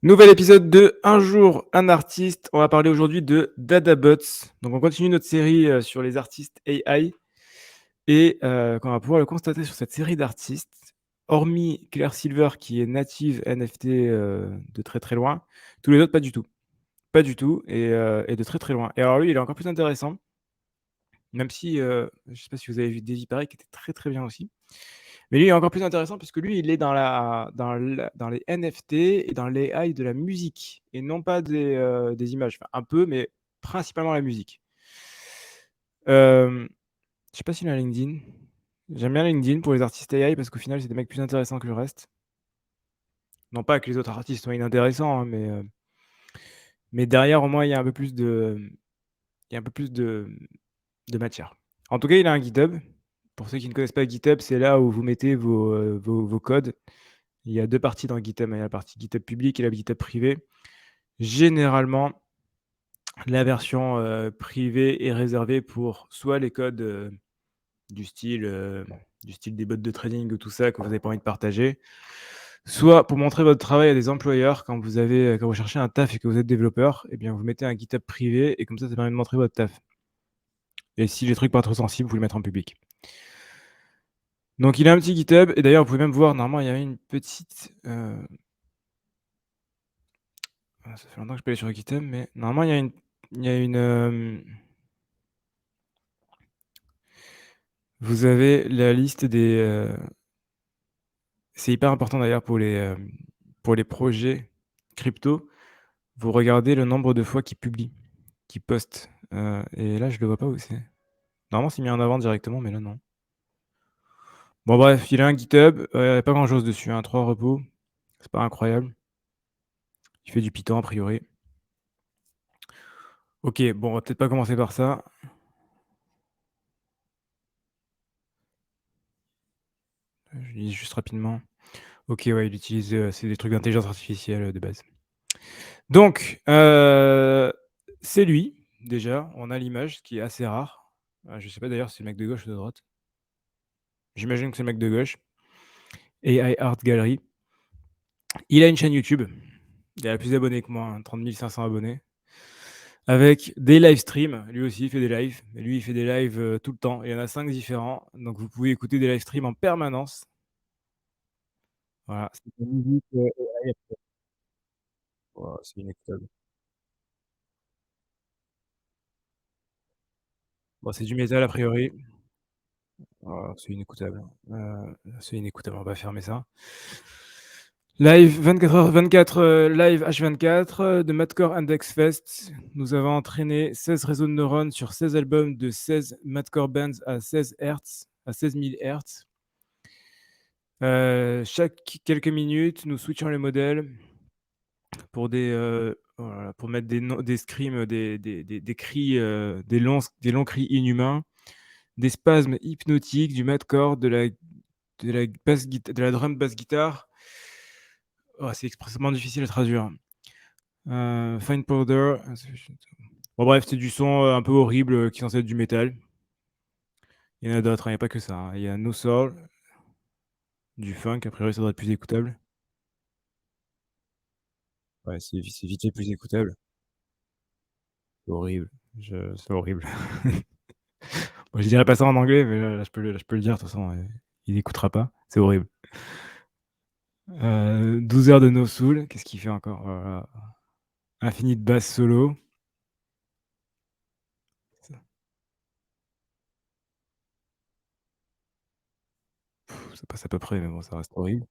Nouvel épisode de Un jour, un artiste. On va parler aujourd'hui de Dadabots. Donc, on continue notre série sur les artistes AI. Et qu'on va pouvoir le constater sur cette série d'artistes, hormis Claire Silver qui est native NFT de très très loin, tous les autres pas du tout. Pas du tout et de très très loin. Et alors lui, il est encore plus intéressant, même si je ne sais pas si vous avez vu Davy Paris qui était très très bien aussi. Mais lui, il est encore plus intéressant parce que lui, il est dans les NFT et dans l'AI de la musique et non pas des images. Enfin, un peu, mais principalement la musique. Je sais pas s'il a LinkedIn. J'aime bien LinkedIn pour les artistes AI parce qu'au final, c'est des mecs plus intéressants que le reste. Non pas que les autres artistes soient inintéressants, hein, mais derrière, au moins, il y a un peu plus de matière. En tout cas, il a un GitHub. Pour ceux qui ne connaissent pas GitHub, c'est là où vous mettez vos codes. Il y a 2 parties dans GitHub. Il y a la partie GitHub public et la GitHub privée. Généralement, la version, privée est réservée pour soit les codes, du style, des bots de trading ou tout ça que vous avez pas envie de partager, soit pour montrer votre travail à des employeurs quand vous cherchez un taf et que vous êtes développeur, eh bien, vous mettez un GitHub privé et comme ça permet de montrer votre taf et si les trucs pas trop sensibles, vous les mettre en public. Donc il a un petit GitHub et d'ailleurs, vous pouvez même voir, normalement, il y avait une petite, ça fait longtemps que je suis pas allé sur GitHub, mais normalement, il y a une, vous avez la liste c'est hyper important d'ailleurs pour les projets crypto. Vous regardez le nombre de fois qu'ils publient, qu'ils postent, et là, je le vois pas où c'est. Normalement, c'est mis en avant directement, mais là, non. Bon bref, il a un GitHub, pas grand chose dessus, hein, 3 repos, c'est pas incroyable. Il fait du Python a priori. OK, bon, on va peut-être pas commencer par ça. Je lis juste rapidement. OK, ouais, il utilise, c'est des trucs d'intelligence artificielle, de base. Donc, c'est lui, déjà, on a l'image, ce qui est assez rare. Je sais pas d'ailleurs si c'est le mec de gauche ou de droite. J'imagine que c'est le mec de gauche. AI Art Gallery. Il a une chaîne YouTube. Il a plus d'abonnés que moi, hein, 30 500 abonnés. Avec des live streams. Lui aussi, il fait des lives. Mais lui, il fait des lives tout le temps. Il y en a 5 différents. Donc, vous pouvez écouter des live streams en permanence. Voilà. C'est de la musique AI. Waouh, c'est inécoutable. Bon, c'est du métal a priori. Oh, c'est inécoutable. C'est inécoutable. On va fermer ça. Live 24h24, live H24 de Madcore Index Fest. Nous avons entraîné 16 réseaux de neurones sur 16 albums de 16 Madcore bands à 16 Hz, à 16 000 Hz. Chaque quelques minutes, nous switchons les modèles voilà, pour mettre des screams, des cris, des longs cris inhumains, des spasmes hypnotiques, du madcore, de la drum basse guitare. Oh, c'est extrêmement difficile à traduire. Fine Powder. Bon, bref, c'est du son un peu horrible qui est censé être du métal. Il y en a d'autres, hein, il n'y a pas que ça, hein. Il y a No Soul, du funk, a priori ça doit être plus écoutable. Ouais, c'est vite fait plus écoutable. C'est horrible, c'est horrible. Bon, je dirais pas ça en anglais, mais là je peux le dire de toute façon, il écoutera pas. C'est horrible. 12 heures de No Soul, qu'est-ce qu'il fait encore? Infinite bass solo. Ça ça passe à peu près, mais bon, ça reste horrible.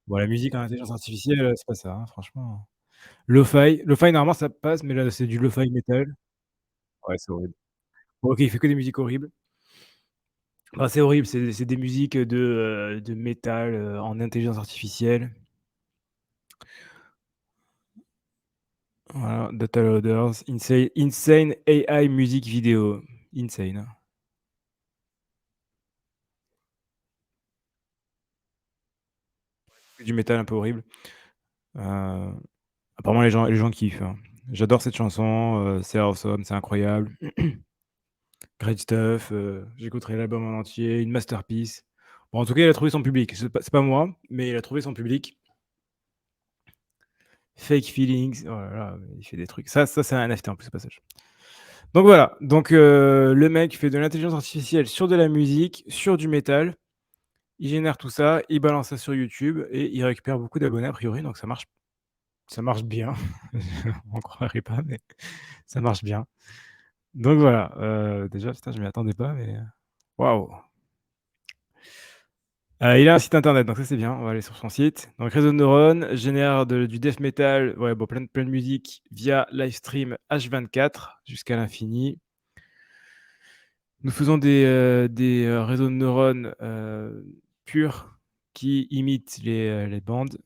Bon, la musique en intelligence artificielle, c'est pas ça, hein, franchement. Lo-fi normalement ça passe, mais là c'est du lo-fi metal. Ouais, c'est horrible. Bon, OK, il fait que des musiques horribles. Bah, c'est horrible, c'est des musiques de métal, en intelligence artificielle. Voilà, Data Loaders, Insane AI music video. Insane, hein. Du métal un peu horrible. Heu, apparemment les gens kiffent, hein. J'adore cette chanson, c'est awesome, c'est incroyable. Great stuff, j'écouterai l'album en entier, une masterpiece. Bon, en tout cas, il a trouvé son public. C'est pas moi, mais il a trouvé son public. Fake Feelings, oh là là, il fait des trucs. Ça c'est un NFT en plus au passage. Donc voilà, donc le mec fait de l'intelligence artificielle sur de la musique, sur du métal. Il génère tout ça, il balance ça sur YouTube et il récupère beaucoup d'abonnés a priori, donc ça marche bien. On croirait pas, mais ça marche bien. Donc voilà, déjà putain je m'y attendais pas, mais waouh! Il a un site internet, donc ça c'est bien, on va aller sur son site. Donc réseau de neurones, génère du death metal, ouais, bon, plein de musique via livestream H24 jusqu'à l'infini. Nous faisons des réseaux de neurones, purs qui imitent les bandes.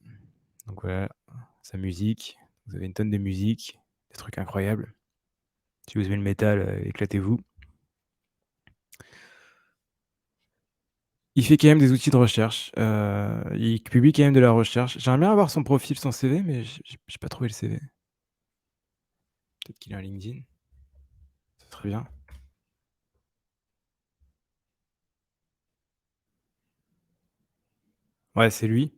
Donc voilà, sa musique. Vous avez une tonne de musique, des trucs incroyables. Si vous aimez le métal, éclatez-vous. Il fait quand même des outils de recherche, il publie quand même de la recherche. J'aimerais bien avoir son profil, son CV, mais j'ai pas trouvé le CV. Peut-être qu'il a un LinkedIn, ça serait bien. Ouais, c'est lui,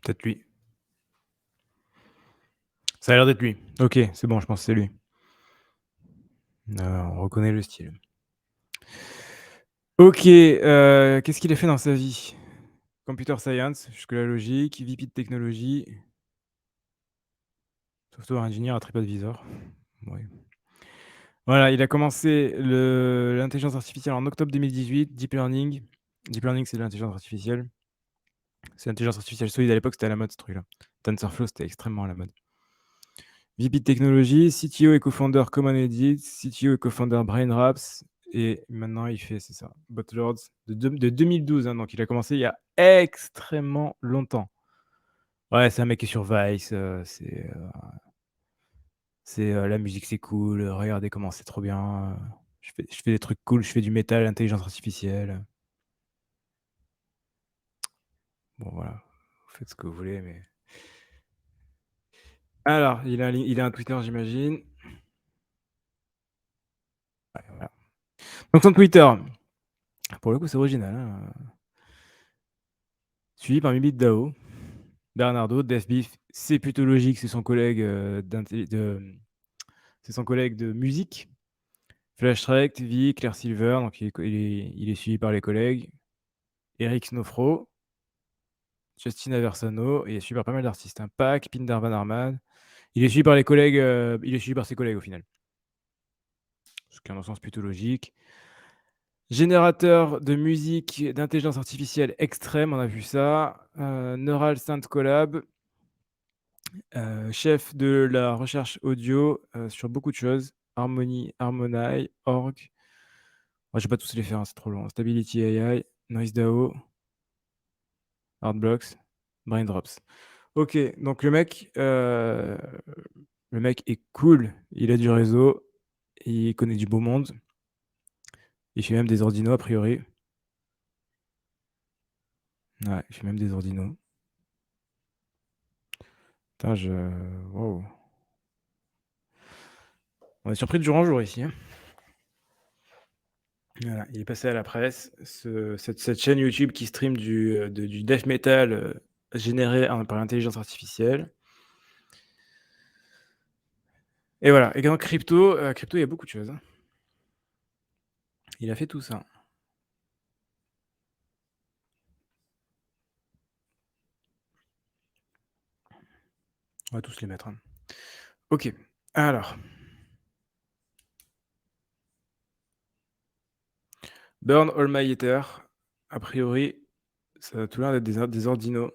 peut-être lui. Ça a l'air d'être lui. OK, c'est bon, je pense que c'est lui. On reconnaît le style. OK, qu'est-ce qu'il a fait dans sa vie? Computer science, jusque-là logique, VP de technologie, software engineer à TripAdvisor. Ouais. Voilà, il a commencé l'intelligence artificielle en octobre 2018, deep learning. Deep learning, c'est de l'intelligence artificielle. C'est l'intelligence artificielle solide à l'époque, c'était à la mode ce truc-là. TensorFlow, c'était extrêmement à la mode. VP de technologie, CTO et co-founder Common Edit, CTO et co-founder BrainRaps, et maintenant il fait, c'est ça, Botlords de 2012, hein, donc il a commencé il y a extrêmement longtemps. Ouais, c'est un mec qui est sur Vice, la musique c'est cool, regardez comment c'est trop bien, je fais des trucs cool, je fais du métal, intelligence artificielle. Bon voilà, vous faites ce que vous voulez, mais alors, il a un Twitter, j'imagine. Ouais, voilà. Donc son Twitter, pour le coup, c'est original, hein, suivi par Mimit Dao, Bernardo, DefBeef, c'est plutôt logique, c'est son collègue de musique. Flash Trek, Vi, Claire Silver, donc il est suivi par les collègues. Eric Snowfro, Justin Aversano, et il est suivi par pas mal d'artistes, hein. Pac, Pindar Van Arman. Il est suivi par les collègues, il est suivi par ses collègues au final. Ce qui est un sens plutôt logique. Générateur de musique d'intelligence artificielle extrême, on a vu ça. Neural Synth Collab, chef de la recherche audio, sur beaucoup de choses. Harmony, Harmony, Org. Moi, je vais pas tous les faire, hein, c'est trop long. Stability AI, Noise DAO, Artblocks, Braindrops. OK, donc le mec est cool, il a du réseau, il connaît du beau monde. Il fait même des ordinos a priori. Ouais, il fait même des ordinos. Putain, waouh! On est surpris de jour en jour ici, hein. Voilà, il est passé à la presse. Cette chaîne YouTube qui stream du death metal, généré par l'intelligence artificielle. Et voilà, et dans crypto, il y a beaucoup de choses, hein. Il a fait tout ça. On va tous les mettre, hein. OK, alors, Burn All My Ether, a priori, ça a tout l'air d'être des ordinos.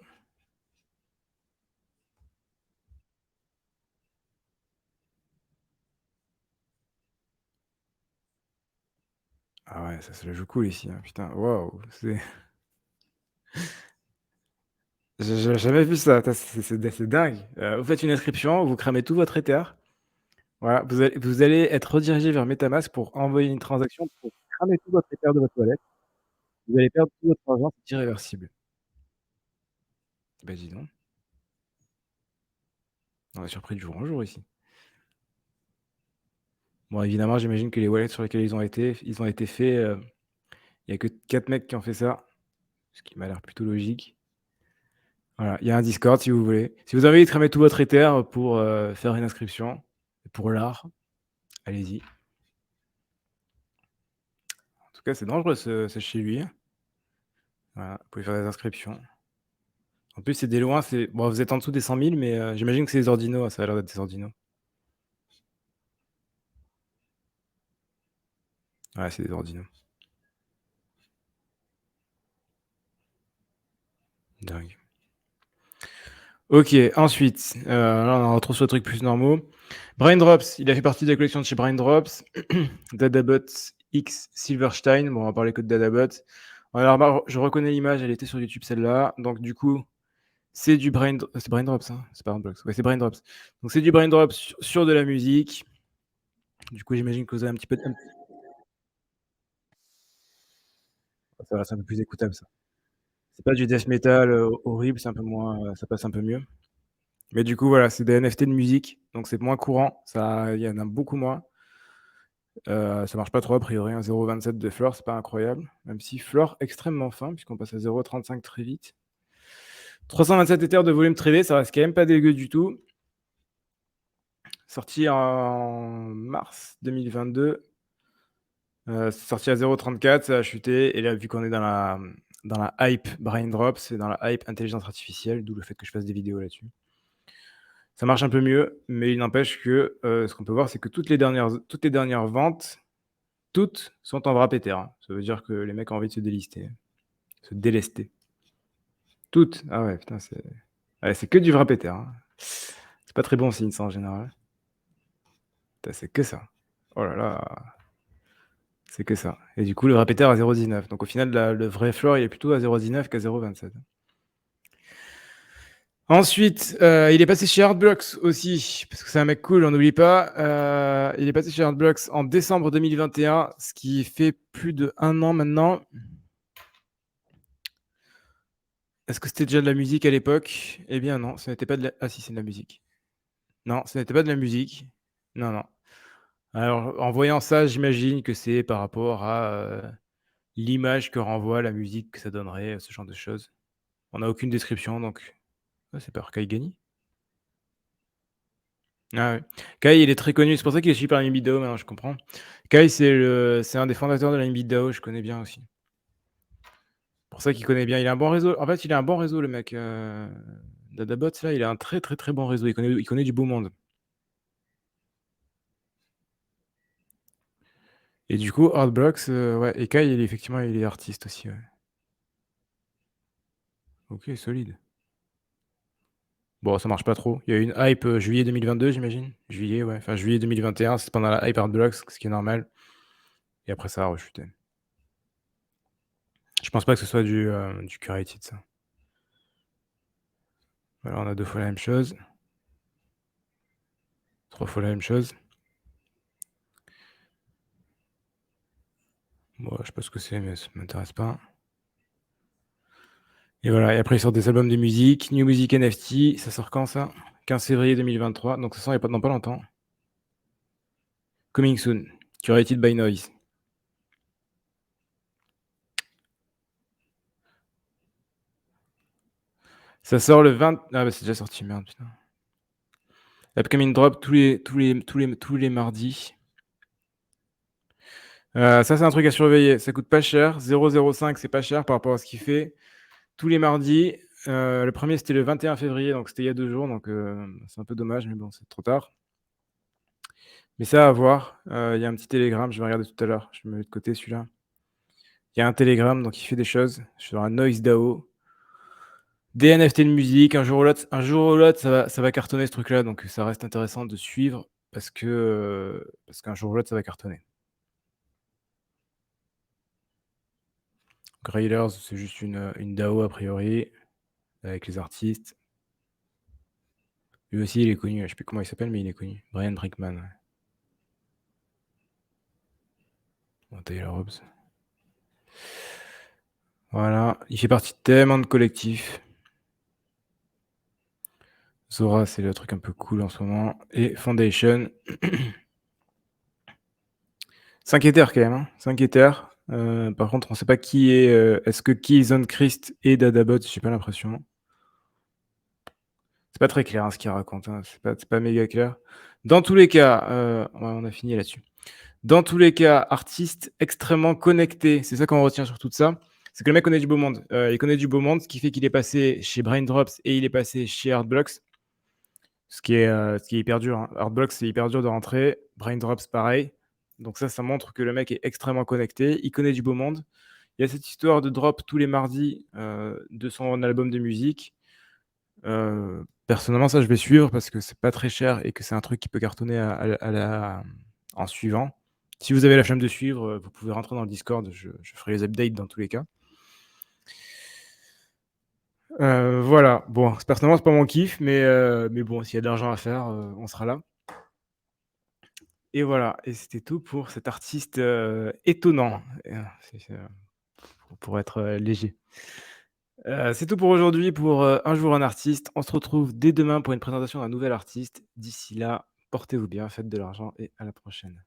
Ah ouais, ça se la joue cool ici, hein, putain, waouh, j'ai jamais vu ça, putain, c'est dingue. Vous faites une inscription, vous cramez tout votre Ether. Voilà, vous allez être redirigé vers MetaMask pour envoyer une transaction pour cramer tout votre Ether de votre wallet. Vous allez perdre tout votre argent, c'est irréversible. Bah, dis donc, on est surpris de jour en jour ici. Bon, évidemment, j'imagine que les wallets sur lesquels ils ont été faits, Il y a que 4 mecs qui ont fait ça, ce qui m'a l'air plutôt logique. Voilà, il y a un Discord si vous voulez. Si vous avez envie de cramer tout votre Ether pour, faire une inscription, pour l'art, allez-y. En tout cas, c'est dangereux ce chez lui. Voilà, vous pouvez faire des inscriptions. En plus, c'est des loin, c'est bon, vous êtes en dessous des 100 000, mais j'imagine que c'est des ordinaux, ça a l'air d'être des ordinaux. Ouais, c'est des ordinaux. Dingue. OK, ensuite, là, on retrouve sur des trucs plus normaux. Braindrops, il a fait partie de la collection de chez Braindrops. Dadabot X Silverstein. Bon, on va parler que de Dadabot. Alors, je reconnais l'image, elle était sur YouTube celle-là. Donc, du coup, c'est du c'est Braindrops, hein? C'est pas Braindrops. Ouais, c'est Braindrops. Donc, c'est du Braindrops sur de la musique. Du coup, j'imagine que vous avez un petit peu de. Ça va, c'est un peu plus écoutable, ça. C'est pas du death metal horrible, c'est un peu moins, ça passe un peu mieux. Mais du coup, voilà, c'est des NFT de musique, donc c'est moins courant. Ça, il y en a beaucoup moins. Ça marche pas trop a priori, un 0,27 de floor, c'est pas incroyable. Même si floor extrêmement fin, puisqu'on passe à 0,35 très vite. 327 Ethers de volume tradé, ça reste quand même pas dégueu du tout. Sorti en mars 2022. C'est sorti à 0,34, ça a chuté. Et là, vu qu'on est dans la hype Braindrops et dans la hype intelligence artificielle, d'où le fait que je fasse des vidéos là-dessus. Ça marche un peu mieux, mais il n'empêche que ce qu'on peut voir, c'est que toutes les dernières ventes, toutes sont en wrap Ether, hein. Ça veut dire que les mecs ont envie de se délister, se délester. Toutes. Ah ouais, putain, c'est que du wrap Ether, hein. C'est pas très bon signe ça en général. Putain, c'est que ça. Oh là là, c'est que ça. Et du coup, le wrap Ether à 0,19. Donc au final, le vrai floor, il est plutôt à 0,19 qu'à 0,27. Ensuite, il est passé chez Hardblocks aussi, parce que c'est un mec cool, on n'oublie pas. Il est passé chez Hardblocks en décembre 2021, ce qui fait plus d'1 an maintenant. Est-ce que c'était déjà de la musique à l'époque? Eh bien non, ce n'était pas de la. Ah si, c'est de la musique. Non, ce n'était pas de la musique. Non, non. Alors, en voyant ça, j'imagine que c'est par rapport à l'image que renvoie la musique que ça donnerait, ce genre de choses. On n'a aucune description, donc. Ah, c'est par Kai Gani. Ah ouais. Kai, il est très connu, c'est pour ça qu'il est suivi par la Limit DAO maintenant, je comprends. Kai, c'est un des fondateurs de la Limit DAO, je connais bien aussi. Pour ça qu'il connaît bien. Il a un bon réseau. En fait, il a un bon réseau, le mec. Dadabot, là, il a un très très très bon réseau. Il connaît du beau monde. Et du coup, Hardblocks, ouais. Et Kai, effectivement, il est artiste aussi, ouais. Ok, solide. Bon, ça marche pas trop. Il y a eu une hype juillet 2022, j'imagine. Juillet, ouais. Enfin, juillet 2021, c'est pendant la hype Hardblocks, ce qui est normal. Et après, ça a rechuté. Je pense pas que ce soit du curated, ça. Voilà, on a 2 fois la même chose. 3 fois la même chose. Bon, je sais pas ce que c'est, mais ça m'intéresse pas. Et voilà, et après ils sortent des albums de musique, New Music NFT, ça sort quand ça? 15 février 2023, donc ça sort il y a dans pas longtemps. Coming soon, curated by Noise. Ça sort le 20. Ah bah c'est déjà sorti, merde, putain. Upcoming drop tous les mardis. Ça c'est un truc à surveiller, ça coûte pas cher, 0,05 c'est pas cher par rapport à ce qu'il fait. Tous les mardis, le premier c'était le 21 février, donc c'était il y a 2 jours, donc c'est un peu dommage, mais bon, c'est trop tard. Mais ça à voir, il y a un petit télégramme, je vais regarder tout à l'heure, je me mets de côté celui-là. Il y a un télégramme, donc il fait des choses. Je suis dans un Noise DAO. Des NFT de musique, un jour ou l'autre, ça va cartonner ce truc-là, donc ça reste intéressant de suivre parce qu'un jour ou l'autre, ça va cartonner. Grailers, c'est juste une DAO a priori, avec les artistes. Lui aussi, il est connu, je sais plus comment il s'appelle, mais il est connu. Brian Brickman. Ouais. Bon, Taylor Hobbs. Voilà, il fait partie de tellement de collectifs. Zora, c'est le truc un peu cool en ce moment. Et Foundation. 5 Ethers quand même, hein. 5 Ethers. Par contre, on sait pas qui est, est-ce que Keyson Christ et Dadabot? J'ai pas l'impression. C'est pas très clair, hein, ce qu'il raconte, hein, c'est pas méga clair. Dans tous les cas, ouais, on a fini là-dessus. Dans tous les cas, artiste extrêmement connecté, c'est ça qu'on retient sur tout ça. C'est que le mec connaît du beau monde. Il connaît du beau monde, ce qui fait qu'il est passé chez Braindrops et il est passé chez Artblocks, ce qui est hyper dur, hein. Artblocks, c'est hyper dur de rentrer, Braindrops pareil. Donc ça montre que le mec est extrêmement connecté, il connaît du beau monde. Il y a cette histoire de drop tous les mardis, de son album de musique. Personnellement, ça, je vais suivre parce que c'est pas très cher et que c'est un truc qui peut cartonner en suivant. Si vous avez la flemme de suivre, vous pouvez rentrer dans le Discord, je ferai les updates dans tous les cas. Voilà, bon, personnellement, c'est pas mon kiff, mais bon, s'il y a de l'argent à faire, on sera là. Et voilà, et c'était tout pour cet artiste étonnant, pour être léger. C'est tout pour aujourd'hui pour Un jour un artiste. On se retrouve dès demain pour une présentation d'un nouvel artiste. D'ici là, portez-vous bien, faites de l'argent et à la prochaine.